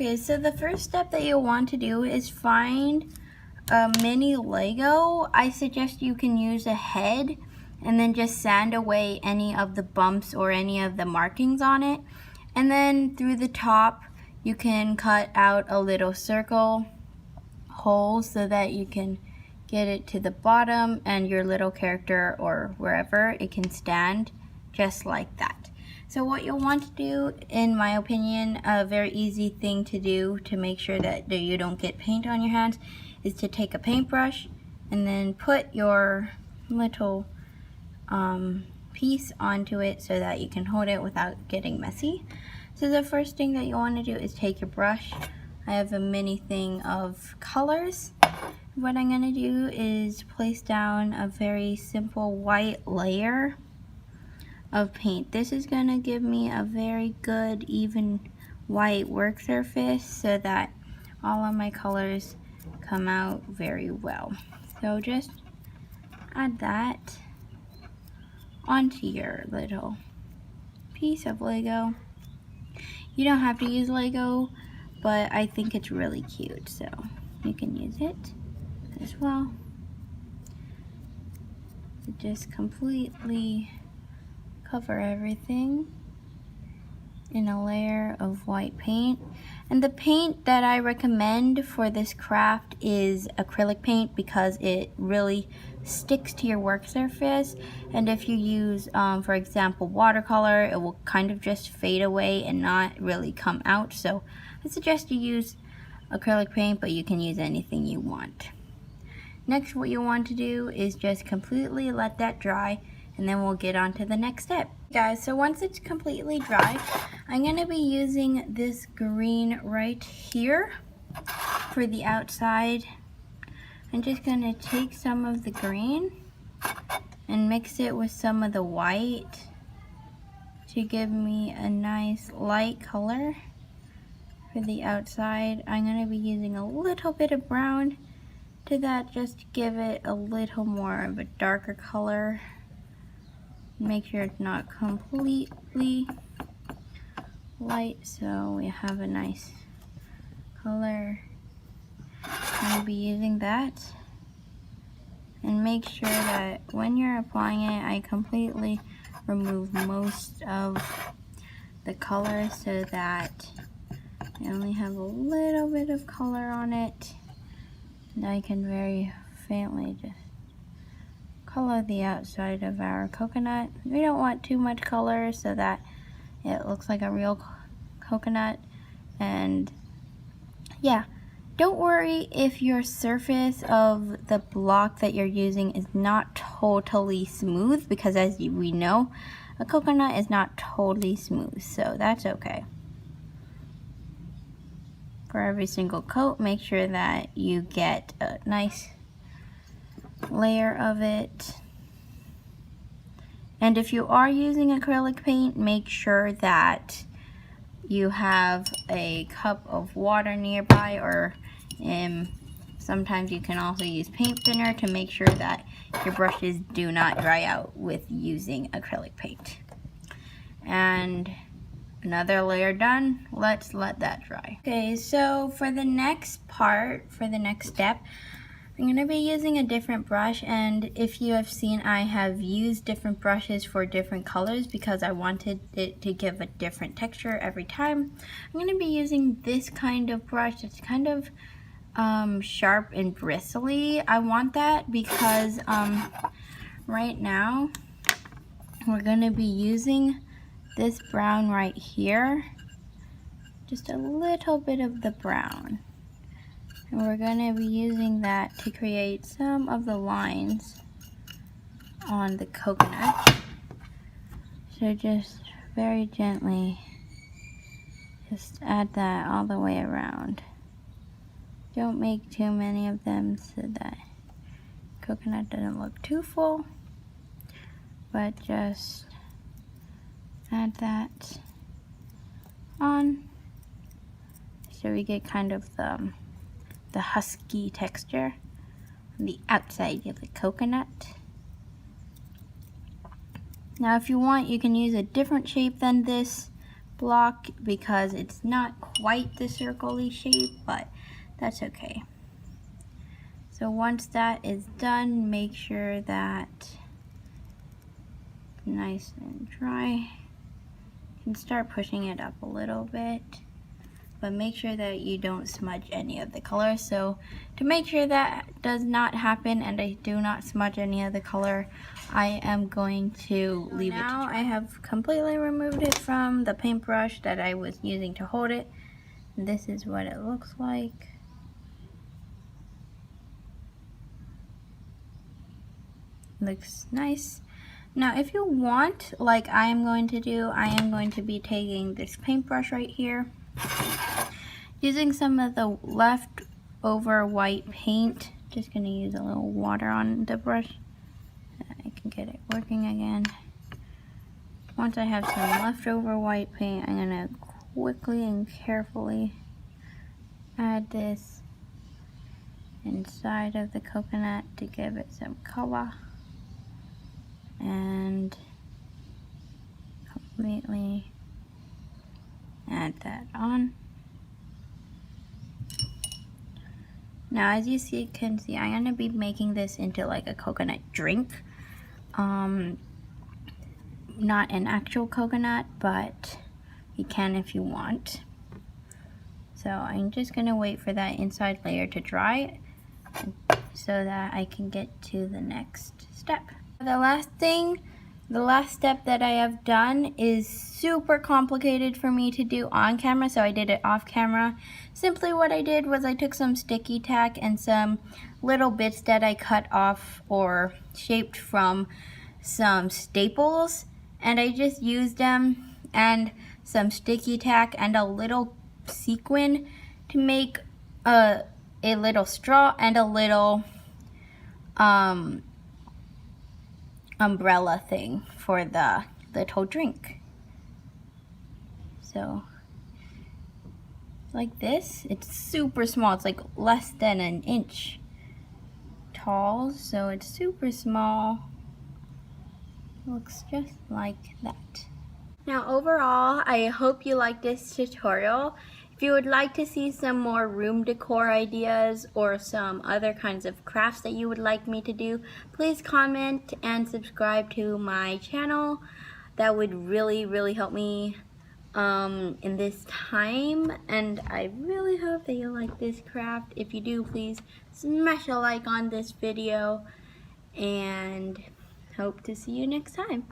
Okay, so the first step that you'll want to do is find a mini Lego. I suggest you can use a head and then just sand away any of the bumps or any of the markings on it. And then through the top, you can cut out a little circle hole so that you can get it to the bottom and your little character or wherever it can stand just like that. So what you'll want to do, in my opinion, a very easy thing to do to make sure that you don't get paint on your hands is to take a paintbrush and then put your little piece onto it so that you can hold it without getting messy. So the first thing that you want to do is take your brush. I have a mini thing of colors. What I'm going to do is place down a very simple white layer of paint. This is going to give me a very good even white work surface so that all of my colors come out very well. So just add that onto your little piece of Lego. You don't have to use Lego, but I think it's really cute, so you can use it as well. So just completely cover everything in a layer of white paint. And the paint that I recommend for this craft is acrylic paint because it really sticks to your work surface. And if you use, for example, watercolor, it will kind of just fade away and not really come out. So I suggest you use acrylic paint, but you can use anything you want. Next, what you want to do is just completely let that dry, and then we'll get on to the next step. Guys, so once it's completely dry, I'm going to be using this green right here for the outside. I'm just going to take some of the green and mix it with some of the white to give me a nice light color for the outside. I'm going to be using a little bit of brown to that just to give it a little more of a darker color. Make sure it's not completely light, so we have a nice color. I'm going to be using that. And make sure that when you're applying it, I completely remove most of the color so that I only have a little bit of color on it. And I can very faintly just color the outside of our coconut. We don't want too much color so that it looks like a real coconut. And yeah, don't worry if your surface of the block that you're using is not totally smooth, because as we know, a coconut is not totally smooth, so that's okay. For every single coat, make sure that you get a nice layer of it. And if you are using acrylic paint, make sure that you have a cup of water nearby, or sometimes you can also use paint thinner to make sure that your brushes do not dry out with using acrylic paint. And another layer done. Let's let that dry. Okay, so for the next part, for the next step, I'm going to be using a different brush, and if you have seen, I have used different brushes for different colors because I wanted it to give a different texture every time. I'm going to be using this kind of brush. It's kind of sharp and bristly. I want that because right now we're going to be using this brown right here, just a little bit of the brown. And we're going to be using that to create some of the lines on the coconut. So just very gently just add that all the way around. Don't make too many of them so that coconut doesn't look too full, but just add that on so we get kind of the husky texture on the outside of the coconut. Now if you want, you can use a different shape than this, block because it's not quite the circle-y shape, but that's okay. So once that is done, make sure that it's nice and dry. You can start pushing it up a little bit, but make sure that you don't smudge any of the color. So to make sure that does not happen and I do not smudge any of the color, I am going to leave it to dry. Now I have completely removed it from the paintbrush that I was using to hold it. This is what it looks like. Looks nice. Now if you want, like I am going to do, I am going to be taking this paintbrush right here, using some of the leftover white paint. Just going to use a little water on the brush so I can get it working again. Once I have some leftover white paint, I'm going to quickly and carefully add this inside of the coconut to give it some color. And completely add that on. Now as you can see, I'm going to be making this into like a coconut drink. Not an actual coconut, but you can if you want. So I'm just going to wait for that inside layer to dry so that I can get to the next step. The last step that I have done is super complicated for me to do on camera, so I did it off camera. Simply what I did was I took some sticky tack and some little bits that I cut off or shaped from some staples, and I just used them and some sticky tack and a little sequin to make a little straw and a little umbrella thing for the little drink. So like this, it's super small. It's like less than an inch tall, so it's super small. Looks just like that. Now overall, I hope you liked this tutorial. If you would like to see some more room decor ideas or some other kinds of crafts that you would like me to do, please comment and subscribe to my channel. That would really help me in this time, and I really hope that you like this craft. If you do, please smash a like on this video, and hope to see you next time.